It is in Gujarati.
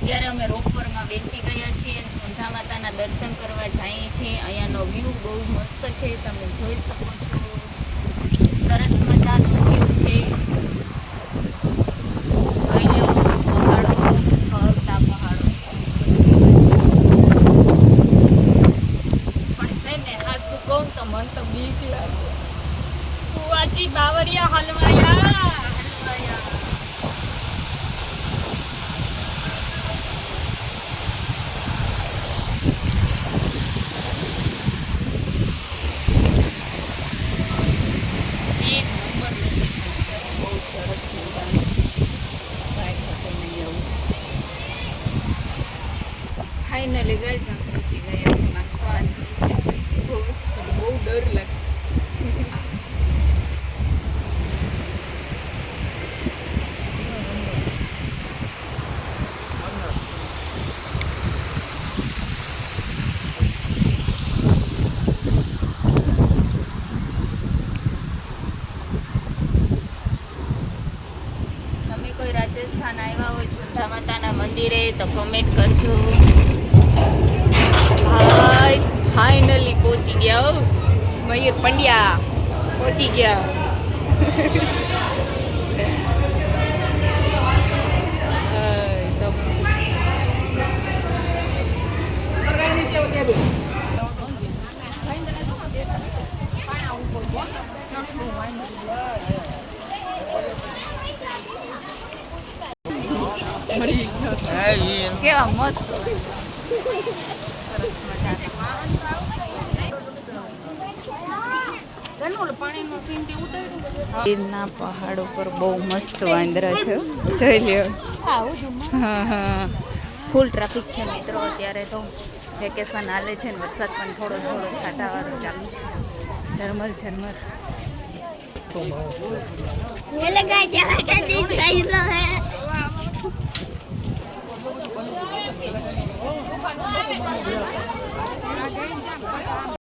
અત્યારે અમે રોપરમાં બેસી ગયા છીએ, સુંધા માતાના દર્શન કરવા જઈએ છીએ. અહીંયાનો વ્યૂ બહુ મસ્ત છે, તમે જોઈ શકો છો. સરસ મજાનો વ્યૂ છે. જોઈ લો પહાડો, ફરતા પહાડો. પણ છે ને હાસુ કહું તો મન તો બીક લાગે. કુવાચી બાવરિયા હલવાયા. ફાઇનલી ગઈ પહોંચી ગયા છે. મારો શ્વાસ નીચે થઈ ગયો, બહુ ડર લાગે. તમે કોઈ રાજસ્થાન આવ્યા હોય સુંધા માતાના મંદિરે તો કમેન્ટ કરજો. ભાઈ ફાઇનલી પહોંચી ગયા. મયુર પંડ્યા પહોંચી ગયા. કેવા મસ્ત ગીરના પહાડ ઉપર બહુ મસ્ત વાંદરા છે, જોઈ લ્યો. હા હા, ફૂલ ટ્રાફિક છે મિત્રો. અત્યારે તો વેકેશન હાલે છે ને વરસાદ પણ થોડો થોડો છાંટાવાળો ચાલુ છે. ઝરમર ઝરમર. ये लगा क्या कर दी चाहिए है